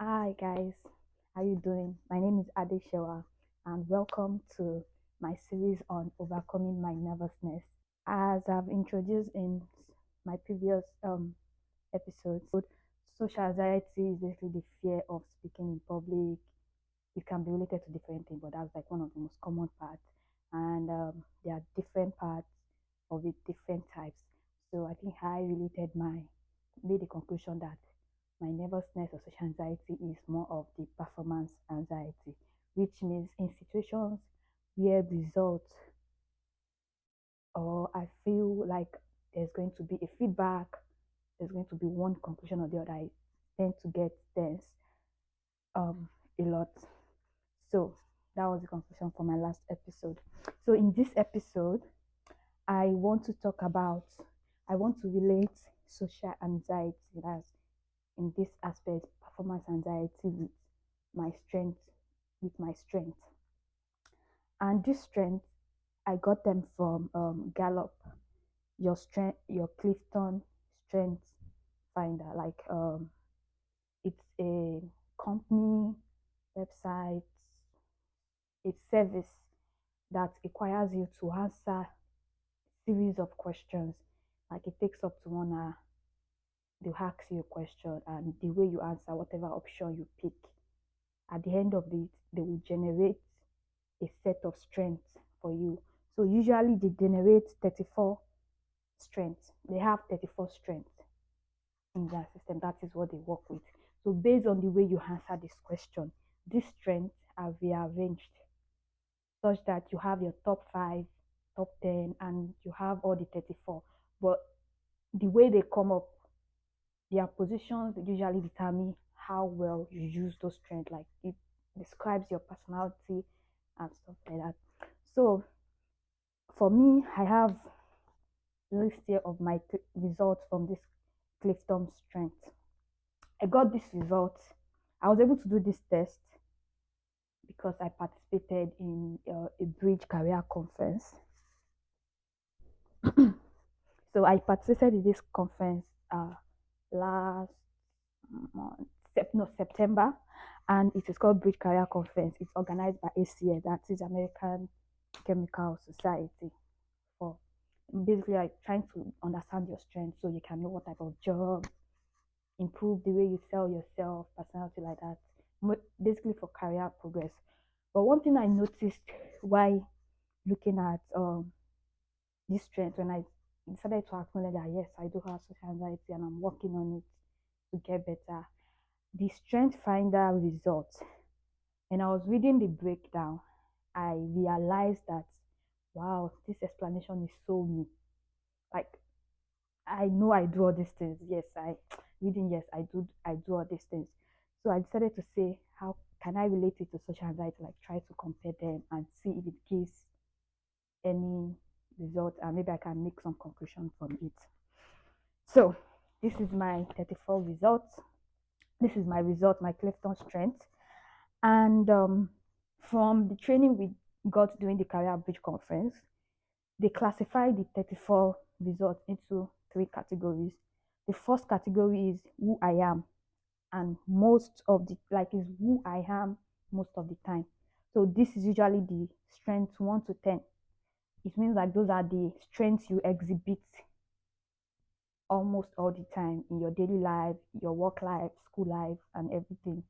Hi guys, how you doing? My name is Adeshewa and welcome to my series on overcoming my nervousness. As I've introduced in my previous episodes, social anxiety is basically the fear of speaking in public. It can be related to different things, but that's like one of the most common parts. And there are different parts of it, different types. So I think I related my made the conclusion that my nervousness or social anxiety is more of the performance anxiety, which means in situations where results or I feel like there's going to be a feedback, there's going to be one conclusion or the other, I tend to get tense um a lot. So that was the conclusion for my last episode. So in this episode, I want to talk about I want to relate social anxiety as in this aspect performance anxiety my strength with my strength, and this strength I got them from Gallup, your strength, your Clifton Strength Finder. Like it's a company website, a service that requires you to answer series of questions. Like it takes up to 1 hour. They'll ask you a question, and the way you answer whatever option you pick, at the end of it, they will generate a set of strengths for you. So usually they generate 34 strengths. They have 34 strengths in their system. That is what they work with. So based on the way you answer this question, these strengths are rearranged such that you have your top 5, top 10, and you have all the 34. But the way they come up, their positions usually determine how well you use those strengths. Like it describes your personality and stuff like that. So for me, I have list here of my results from this Clifton Strength. I got this result. I was able to do this test because I participated in a bridge career conference. So I participated in this conference last month, no, September, and it is called Bridge Career Conference. It's organized by ACS, that is American Chemical Society, for basically like trying to understand your strengths so you can know what type of job, improve the way you sell yourself, personality like that, basically for career progress. But one thing I noticed while looking at this strength, when I decided to acknowledge that yes, I do have social anxiety and I'm working on it to get better, the strength finder results, and I was reading the breakdown, I realized that wow, this explanation is so me. Like I know I do all these things. Yes, I reading. Yes, I do all these things. So I decided to say, how can I relate it to social anxiety? Like try to compare them and see if it gives any result, and maybe I can make some conclusion from it. So this is my 34 results. This is my result, my Clifton Strength, and from the training we got during the Career Bridge Conference, they classify the 34 results into 3 categories. The first category is who I am, and most of the like is who I am most of the time. So this is usually the strength 1 to 10. It means like those are the strengths you exhibit almost all the time in your daily life, your work life, school life, and everything.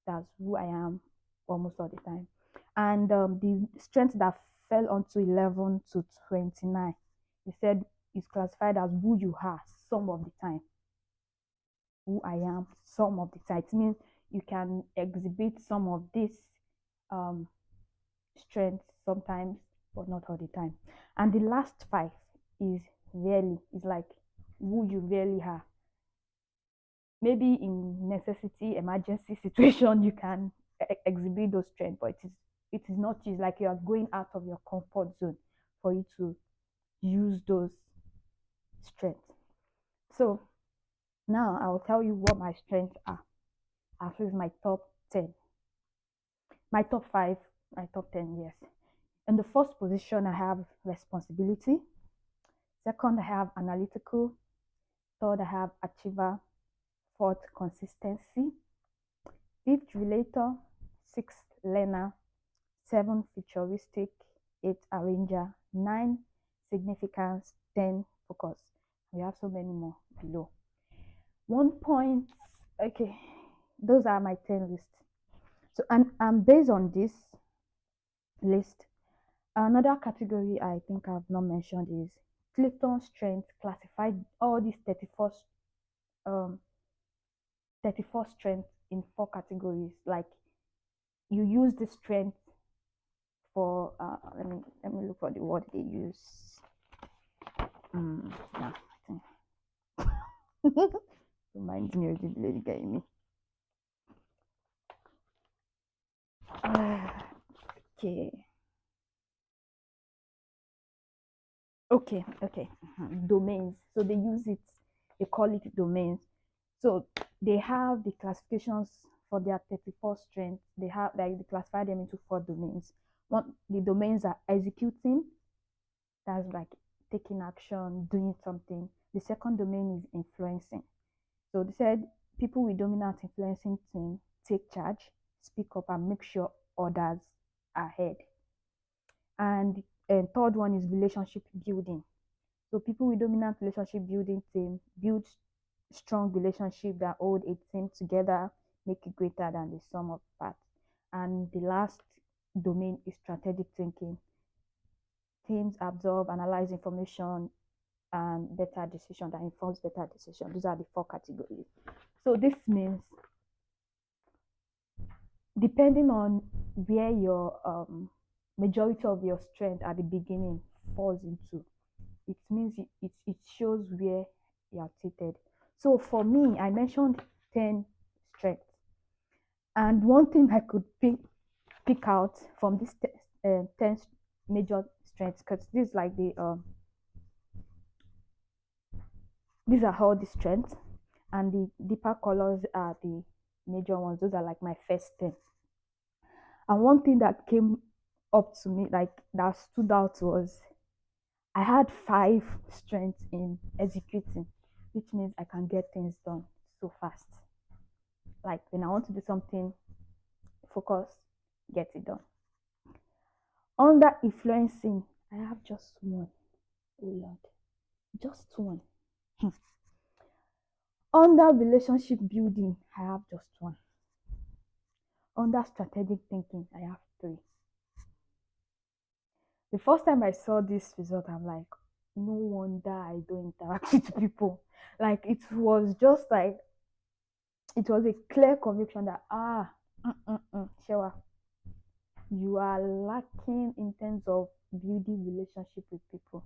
That's who I am almost all the time. And the strength that fell onto 11 to 29, he said is classified as who you are some of the time. Who I am some of the time. It means you can exhibit some of this um, strength sometimes, but not all the time. And the last 5 is really, is like who you really are. Maybe in necessity, emergency situation, you can exhibit those strengths, but it is not just like you are going out of your comfort zone for you to use those strengths. So now I'll tell you what my strengths are. I'll choose my top 10, my top 5, my top 10. Yes. In the first position, I have responsibility. Second, I have analytical. Third, I have achiever. Fourth, consistency. fifth relator, sixth learner, seven futuristic, eight arranger, nine significance, 10 focus. We have so many more below. 1 point, okay, those are my 10 lists. So, and based on this list, another category I think I've not mentioned is Clifton strength, classified all these um 34 strengths in four categories. Like you use the strength for let me look for the word they use. Yeah, I think reminds me of the lady getting me. Okay. Okay. Domains. So they use it, they call it domains. So they have the classifications for their 34 strengths. They have like they classify them into four domains. One, the domains are executing, that's like taking action, doing something. The second domain is influencing. So they said people with dominant influencing team take charge, speak up, and make sure others are ahead. And third one is relationship building. So people with dominant relationship building team build strong relationship that hold a team together, make it greater than the sum of parts. And the last domain is strategic thinking. Teams absorb, analyze information, and better decision that informs better decision. These are the four categories. So this means depending on where your majority of your strength at the beginning falls into, it means it shows where you are tilted. So for me, I mentioned 10 strengths, and one thing I could pick out from this 10 major strengths, because this is like the these are all the strengths, and the deeper colors are the major ones. Those are like my first 10. And one thing that came up to me, like that stood out, was I had 5 strengths in executing, which means I can get things done so fast. Like when I want to do something, focus, get it done. Under influencing, I have just one. Oh Lord, just one. Under relationship building, I have just one. Under strategic thinking, I have 3. The first time I saw this result, I'm like, no wonder I don't interact with people. Like it was just like, it was a clear conviction that Shewa, you are lacking in terms of building relationship with people.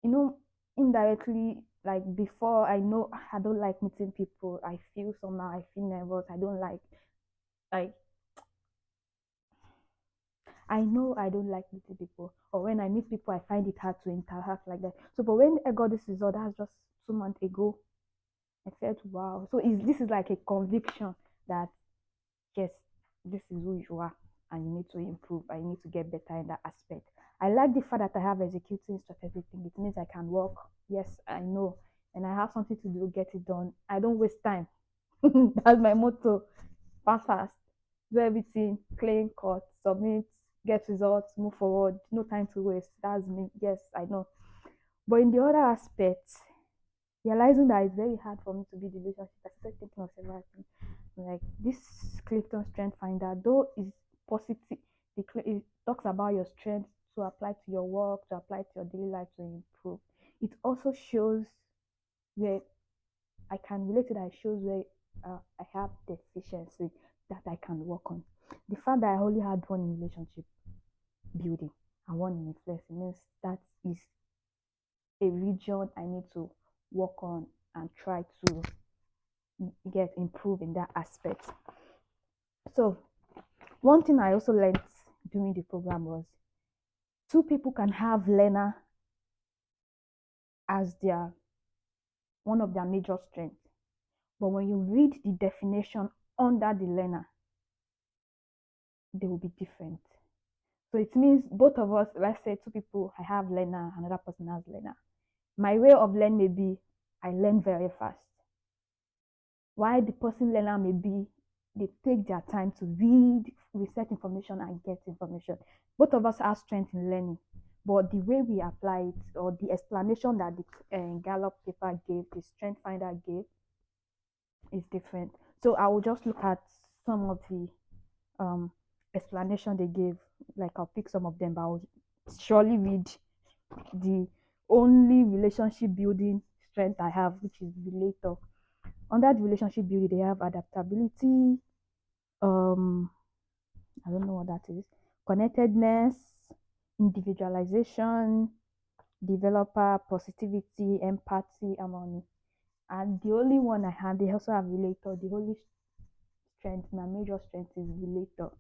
You know, indirectly, like before, I know I don't like meeting people. I feel somehow, I feel nervous. I don't like I know I don't like meeting people, or when I meet people, I find it hard to interact like that. So, but when I got this result, that's just 2 months ago, I felt wow. So, this is like a conviction that yes, this is who you are, and you need to improve, and you need to get better in that aspect. I like the fact that I have executing strategic thing. It means I can work. Yes, I know, and I have something to do, get it done. I don't waste time. That's my motto. Fast, do everything, clean, cut, submit, get results, move forward. No time to waste. That's me. Yes, I know. But in the other aspects, realizing that it's very hard for me to be the relationship, I started thinking of several things. Like this Clifton Strength Finder, though is positive, it talks about your strengths to apply to your work, to apply to your daily life to improve. It also shows where I can relate to that. It shows where I have deficiency that I can work on. The fact that I only had one in relationship building and one in influence means that is a region I need to work on and try to get improve in that aspect. So one thing I also learned during the program was 2 people can have learner as their one of their major strengths, but when you read the definition under the learner, they will be different. So it means both of us, let's say 2 people, I have learner, another person has learner. My way of learning may be I learn very fast. Why the person learner may be they take their time to read, research information, and get information. Both of us have strength in learning, but the way we apply it, or the explanation that the Gallup paper gave, the Strength Finder gave, is different. So I will just look at some of the um, explanation they gave. Like I'll pick some of them, but I'll surely read the only relationship building strength I have, which is relator. Under the relationship building, they have adaptability, um, I don't know what that is, connectedness, individualization, developer, positivity, empathy, harmony. And the only one I had, they also have relator. The only strength, my major strength is relator.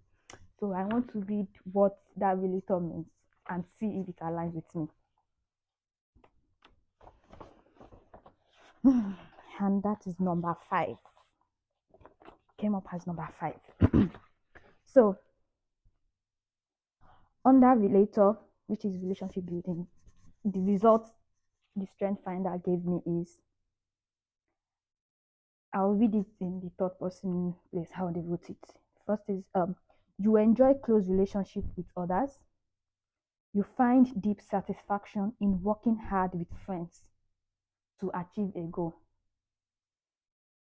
So I want to read what that relator means and see if it aligns with me. And that is number 5. Came up as number 5. So under relator, which is relationship building, the result the strength finder gave me is, I'll read it in the third person place how they wrote it. First is you enjoy close relationship with others. You find deep satisfaction in working hard with friends to achieve a goal.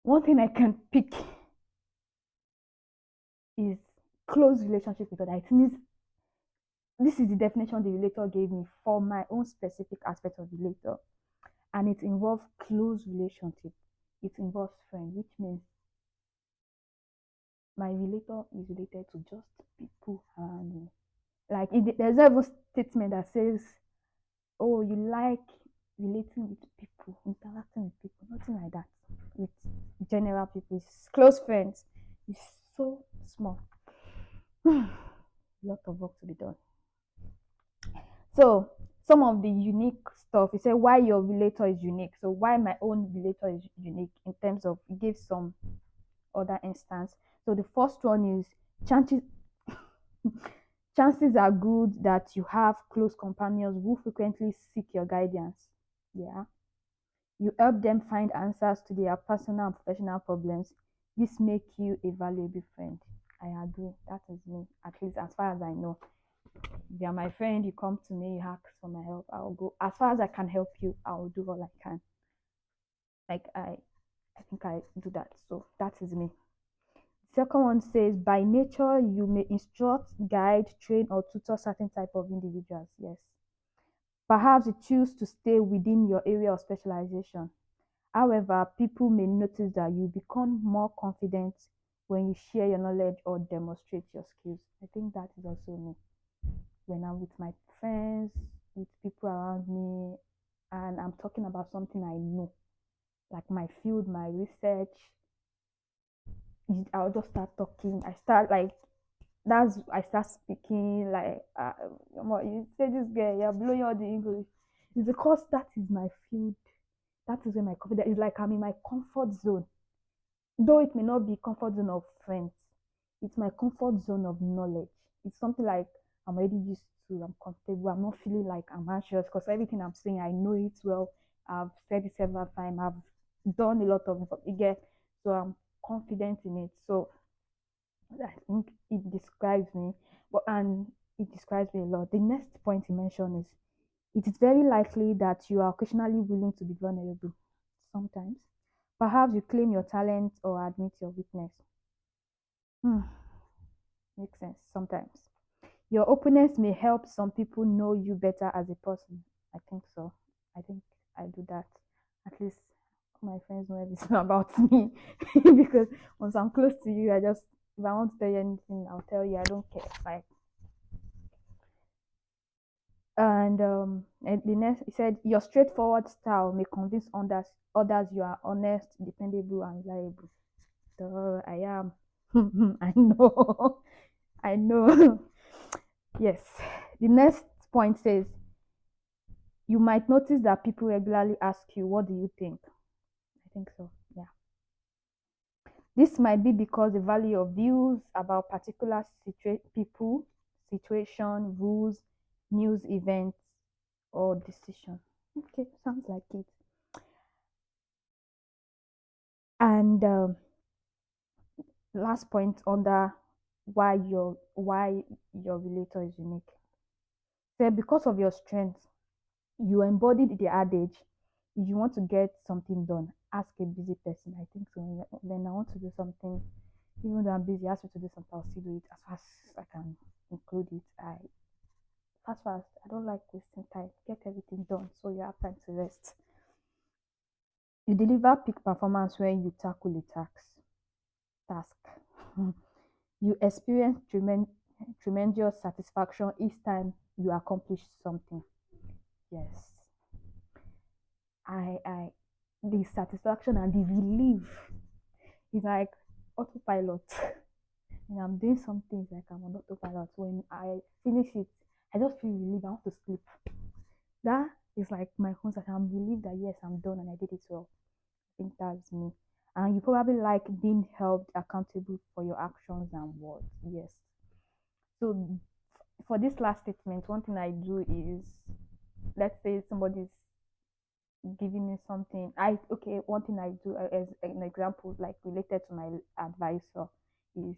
One thing I can pick is close relationship with others. It means this is the definition the relator gave me for my own specific aspect of relator, and it involves close relationship. It involves friend, which means my relator is related to just people around me. Like there's never statement that says, "Oh, you like relating with people, interacting with people." Nothing like that. With general people, it's close friends. It's so small. Lot of work to be done. So some of the unique stuff, you say why your relator is unique. So why my own relator is unique in terms of, it gives some other instance. So the first one is chances chances are good that you have close companions who frequently seek your guidance. Yeah. You help them find answers to their personal and professional problems. This makes you a valuable friend. I agree. That is me, at least as far as I know. If you're my friend, you come to me, you ask for my help, I'll go. As far as I can help you, I'll do all I can. Like I think I do that. So that is me. Second one says, by nature, you may instruct, guide, train, or tutor certain type of individuals. Yes. Perhaps you choose to stay within your area of specialization. However, people may notice that you become more confident when you share your knowledge or demonstrate your skills. I think that is also me. When I'm with my friends, with people around me, and I'm talking about something I know, like my field, my research, I'll just start talking. I start speaking like, you say this girl, you're blowing all the English. It's because that is my field. That is where my confidence is. Like I'm in my comfort zone. Though it may not be comfort zone of friends, it's my comfort zone of knowledge. It's something like I'm already used to, I'm comfortable, I'm not feeling like I'm anxious because everything I'm saying, I know it well. I've said it several times, I've done a lot of it, so I'm confident in it. So I think it describes me, and it describes me a lot. The next point he mentioned is, it is very likely that you are occasionally willing to be vulnerable. Sometimes, perhaps you claim your talent or admit your weakness. Hmm, makes sense. Sometimes your openness may help some people know you better as a person. I think so. I think I do that. At least my friends know everything about me because once I'm close to you, if I want to tell you anything, I'll tell you. I don't care. Like, and the next, he said, your straightforward style may convince others you are honest, dependable, and reliable. Duh, I am. I know. I know. Yes. The next point says, you might notice that people regularly ask you, what do you think? I think so. Yeah. This might be because they value your views about particular people, situation, rules, news events, or decision. Okay, sounds like it. And Last point under why your relator is unique. Say because of your strength, you embodied the adage, if you want to get something done, ask a busy person. I think so. When I want to do something, even though I'm busy, ask me to do something, I'll still do it as fast as I can include it. I fast. I don't like wasting time. Get everything done so you have time to rest. You deliver peak performance when you tackle a task. You experience tremendous satisfaction each time you accomplish something. Yes, I the satisfaction and the relief is like autopilot. When I'm doing something, it's like I'm on autopilot. When I finish it, I just feel relieved. I want to sleep. That is like my own that I'm relieved that yes, I'm done and I did it well. I think that's me. And you probably like being held accountable for your actions and words. Yes. So for this last statement, one thing I do is, let's say somebody's giving me something. One thing I do as an example, like related to my advisor, is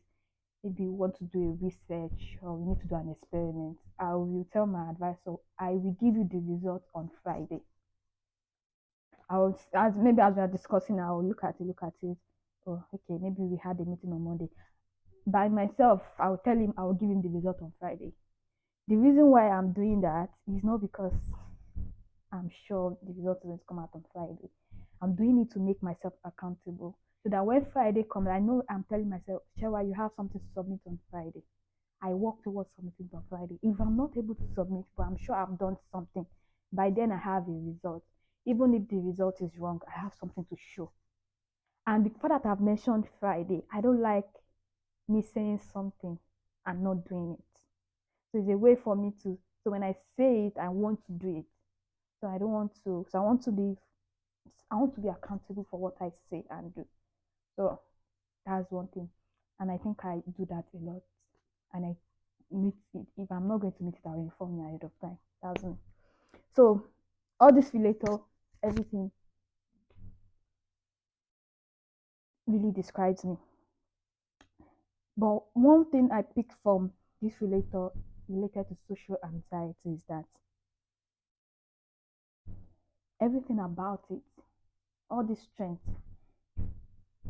maybe we want to do a research or we need to do an experiment. I will tell my advisor, I will give you the result on Friday. I will, as we are discussing, I will look at it. Oh, okay, maybe we had a meeting on Monday. By myself, I will tell him I will give him the result on Friday. The reason why I'm doing that is not because I'm sure the result is going to come out on Friday. I'm doing it to make myself accountable. So that when Friday comes, I know I'm telling myself, Shewa, you have something to submit on Friday. I work towards submitting on Friday. If I'm not able to submit, but I'm sure I've done something, by then I have a result. Even if the result is wrong, I have something to show. And the fact that I've mentioned Friday, I don't like me saying something and not doing it. So it's a way for me to, so when I say it, I want to do it. So I don't want to, so I want to be accountable for what I say and do. So that's one thing. And I think I do that a lot. And I meet it. If I'm not going to meet it, I'll inform you ahead of time. That's me. So all this relator, everything really describes me. But one thing I picked from this relator related to social anxiety is that everything about it, all this strength,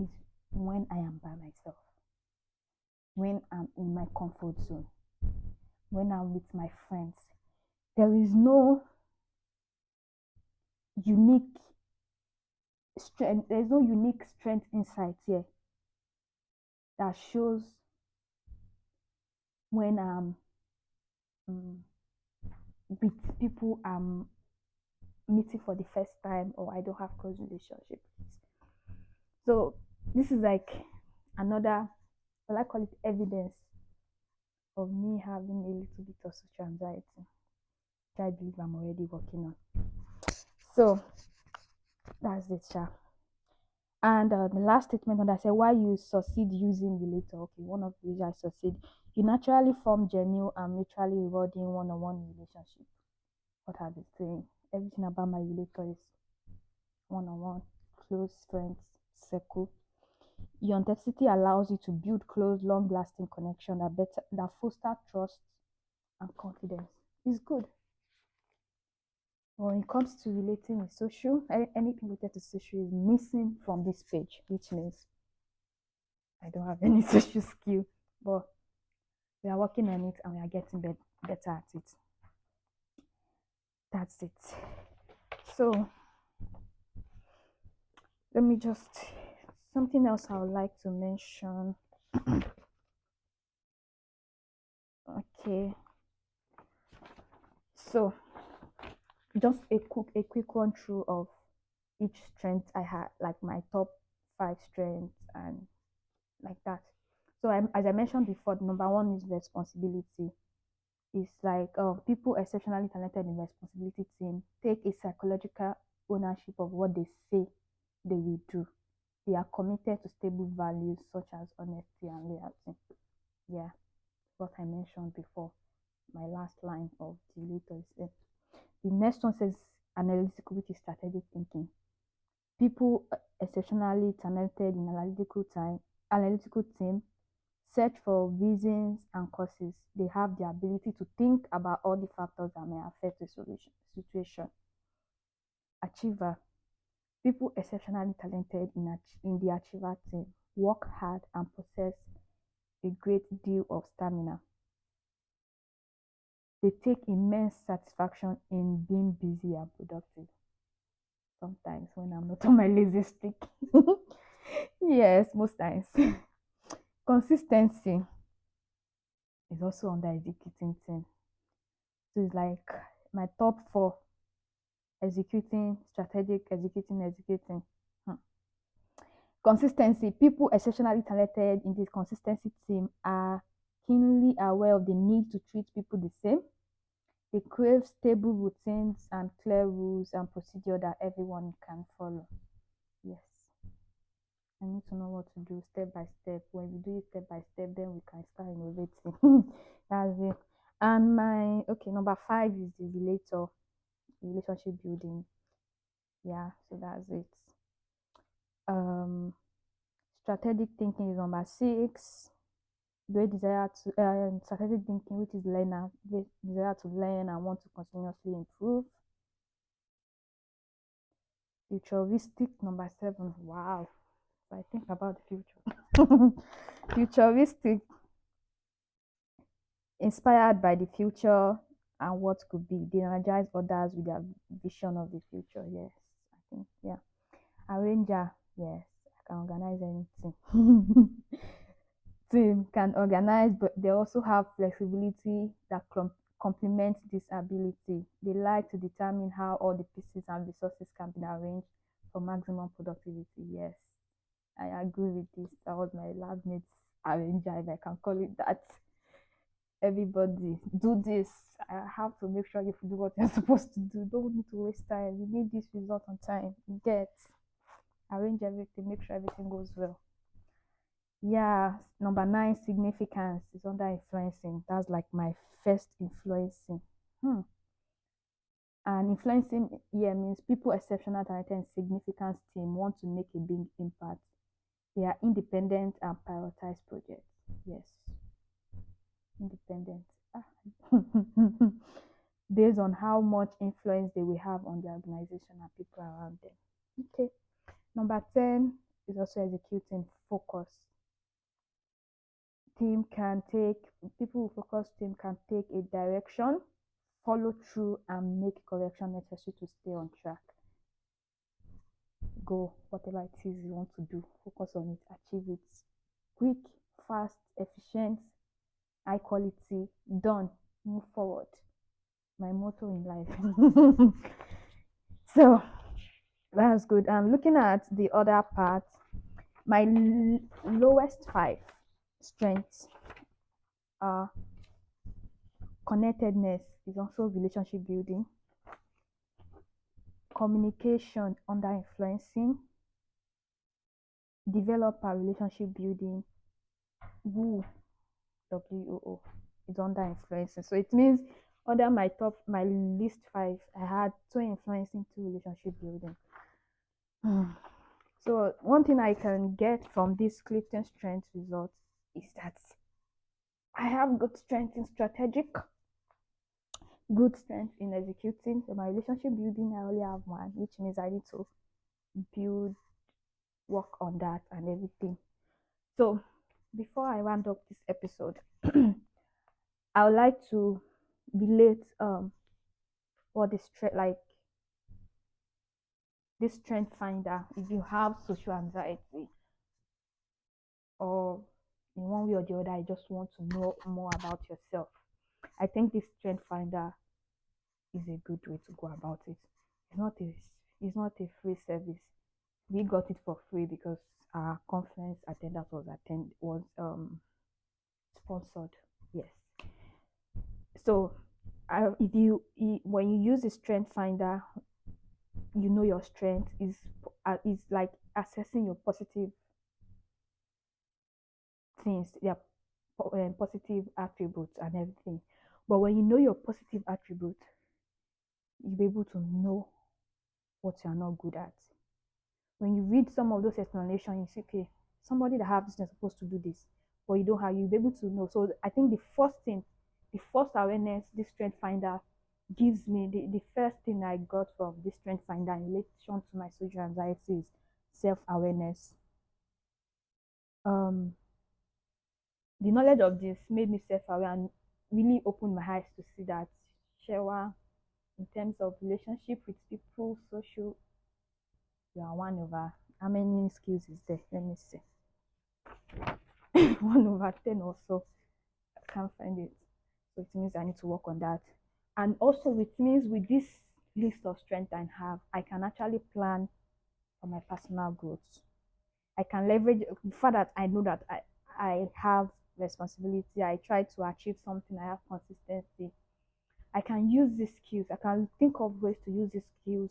is when I am by myself, when I'm in my comfort zone, when I'm with my friends. There is no unique strength, there's no unique strength insight here that shows when I'm with people I'm meeting for the first time or I don't have close relationship. So this is like another, well, I call it evidence of me having a little bit of social anxiety, which I believe I'm already working on. So that's it, Sha. And the last statement on that said, why you succeed using relator. Okay, one of the reasons I succeed, you naturally form genuine and mutually rewarding one-on-one relationship. What are they saying? Everything about my relator is one-on-one, close friends, circle. Your authenticity allows you to build close, long-lasting connection that foster trust and confidence. It's good. When it comes to relating with social, anything related to social is missing from this page, which means I don't have any social skill, but we are working on it and we are getting better at it. That's it. So let me just, something else I would like to mention. Okay, so just a quick run through of each strength I had, like my top 5 strengths and like that. So as I mentioned before, number one is responsibility. It's like people exceptionally talented in responsibility team take a psychological ownership of what they say they will do. They are committed to stable values such as honesty and loyalty. Yeah, what I mentioned before. My last line of the letter is there. The next one says analytical, which is strategic thinking. People exceptionally talented in analytical time analytical team search for reasons and causes. They have the ability to think about all the factors that may affect the situation. Achiever. People exceptionally talented in the achiever team work hard and possess a great deal of stamina. They take immense satisfaction in being busy and productive. Sometimes when I'm not on my lazy streak. Yes, most times. Consistency is also on the executing team. So it's like my top four: executing, strategic, executing. Hmm. Consistency. People exceptionally talented in this consistency team are keenly aware of the need to treat people the same. They crave stable routines and clear rules and procedure that everyone can follow. Yes, I need to know what to do step by step. When we do it step by step, then we can start innovating. That's it. And my number five is the relationship building. Yeah, so that's it. Um, strategic thinking is number six. Great desire to strategic thinking, which is learner, great desire to learn and want to continuously improve. Futuristic, number seven. Wow, I think about the future. Futuristic, inspired by the future and what could be. They energize others with their vision of the future. Yes, I think, yeah. Arranger, yes, I can organize anything. Team can organize, but they also have flexibility that complements this ability. They like to determine how all the pieces and resources can be arranged for maximum productivity. Yes, I agree with this. That was my lab mate's arranger, if I can call it that. Everybody, do this. I have to make sure you do what you're supposed to do. Don't need to waste time. You need this result on time. Get arrange everything, make sure everything goes well. Yeah, number nine, significance is under influencing. That's like my first influencing. And influencing here means people exceptional, talented, and significance team want to make a big impact. They are independent and prioritize projects. Yes, independent. Based on how much influence they will have on the organization and people around them. Okay. Number 10 is also executing focus. People who focus team can take a direction, follow through, and make correction necessary to stay on track. Go, whatever it is you want to do, focus on it, achieve it. Quick, fast, efficient, high quality, done, move forward. My motto in life. So that's good. I'm looking at the other part. My lowest five strengths are connectedness, is also relationship building, communication under influencing, developer relationship building, woo, WOO, is under influencing. So it means under my list five, I had two influencing, two relationship building. So one thing I can get from this Clifton strength results is that I have good strength in strategic, good strength in executing. So my relationship building, I only have one, which means I need to build, work on that and everything. So before I round up this episode, I would like to relate what this like this strength finder. If you have social anxiety, or in one way or the other, I just want to know more about yourself, I think this strength finder is a good way to go about it. It's not a free service. We got it for free because our conference attendance was sponsored. Yes. So if you when you use a strength finder, you know your strength is like assessing your positive things, their positive attributes and everything. But when you know your positive attribute, you'll be able to know what you're not good at. When you read some of those explanations, you see, okay, somebody that have this thing is supposed to do this, but you don't have, you'll be able to know. So I think the first thing, the first awareness this strength finder gives me, the first thing I got from this strength finder in relation to my social anxiety is self-awareness. Um, the knowledge of this made me self-aware and really opened my eyes to see that Shewa, in terms of relationship with people, social, you are one over, how many skills is there? Let me see. 1/10 or so. I can't find it. So it means I need to work on that. And also it means with this list of strength I have, I can actually plan for my personal growth. I can leverage the fact that I know that I have responsibility, I try to achieve something, I have consistency. I can use these skills, I can think of ways to use these skills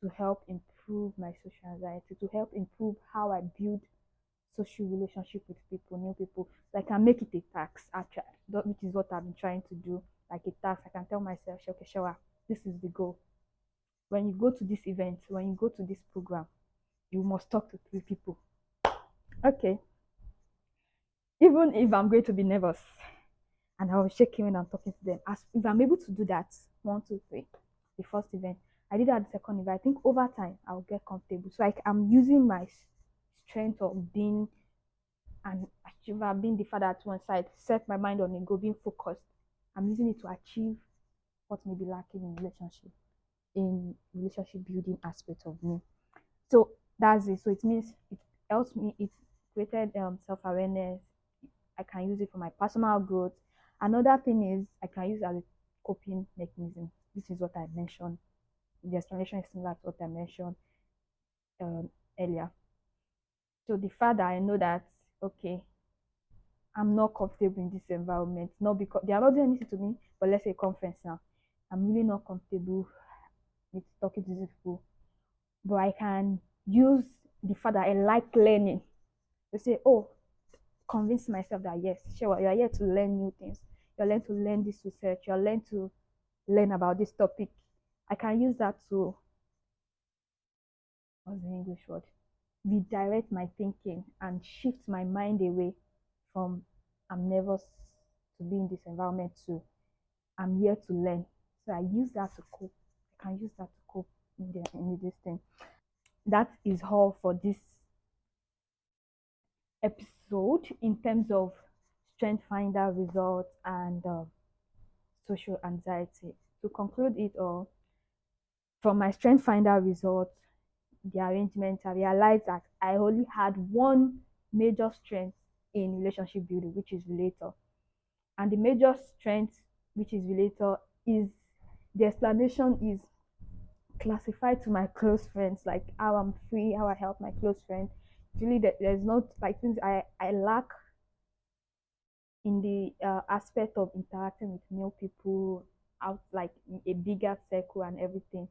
to help improve my social anxiety, to help improve how I build social relationship with people, new people. So I can make it a task, actually, which is what I've been trying to do. Like a task, I can tell myself, okay, sure, this is the goal. When you go to this event, when you go to this program, you must talk to 3 people. Okay, even if I'm going to be nervous and I was shaking when I'm talking to them, as if I'm able to do that, 1, 2, 3, the first event, I did that the second event. I think over time I'll get comfortable. So I'm using my strength of being an achiever, being the father at one side, set my mind on a goal, being focused. I'm using it to achieve what may be lacking in relationship building aspect of me. So that's it. So it means it helps me. It created self-awareness. I can use it for my personal growth. Another thing is I can use it as a coping mechanism. This is what I mentioned. The explanation is similar to what I mentioned earlier. So the fact that I know that, okay, I'm not comfortable in this environment, not because they are not doing anything to me, but let's say a conference now, I'm really not comfortable with talking to these people, but I can use the fact that I like learning to say, oh, convince myself that yes, sure, you are here to learn new things. You're learning to learn this research. You're learning to learn about this topic. I can use that to, what's the English word? Redirect my thinking and shift my mind away from I'm nervous to be in this environment to I'm here to learn. So I use that to cope. I can use that to cope in this thing. That is all for this episode in terms of strength finder results and social anxiety. To conclude it all, from my strength finder results, the arrangement, I realized that I only had one major strength in relationship building, which is relator. And the major strength, which is relator, is the explanation is classified to my close friends, like how I'm free, how I help my close friends. Really, there's not like things I lack in the aspect of interacting with new people out like in a bigger circle and everything.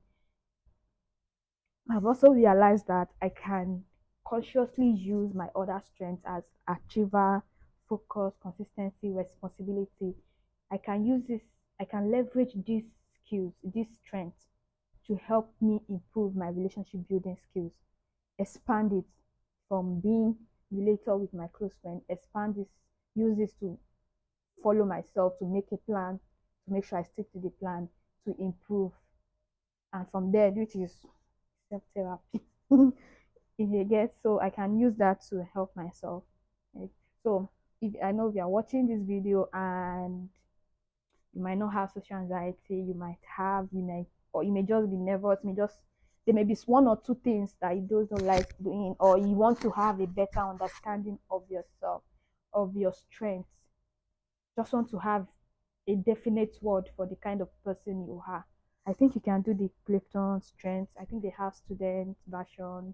I've also realized that I can consciously use my other strengths as achiever, focus, consistency, responsibility. I can use this, I can leverage these skills, these strengths to help me improve my relationship building skills, expand it from being related with my close friend, expand this, use this to follow myself, to make a plan, to make sure I stick to the plan, to improve. And from there, which is self therapy. If you get, so I can use that to help myself. Right? So if I know if you are watching this video and you might not have social anxiety, you might have, you may, or you may just be nervous, may just there may be 1 or 2 things that you don't like doing, or you want to have a better understanding of yourself, of your strengths. Just want to have a definite word for the kind of person you are. I think you can do the Clifton strengths. I think they have student version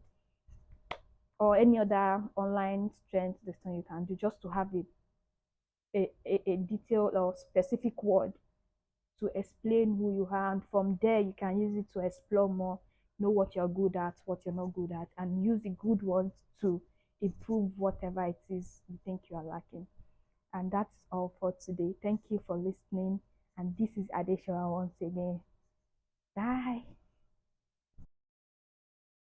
or any other online strength this thing you can do just to have a detailed or specific word to explain who you are, and from there you can use it to explore more, know what you're good at, what you're not good at, and use the good ones to improve whatever it is you think you are lacking. And that's all for today. Thank you for listening, and this is Adesha once again. Bye.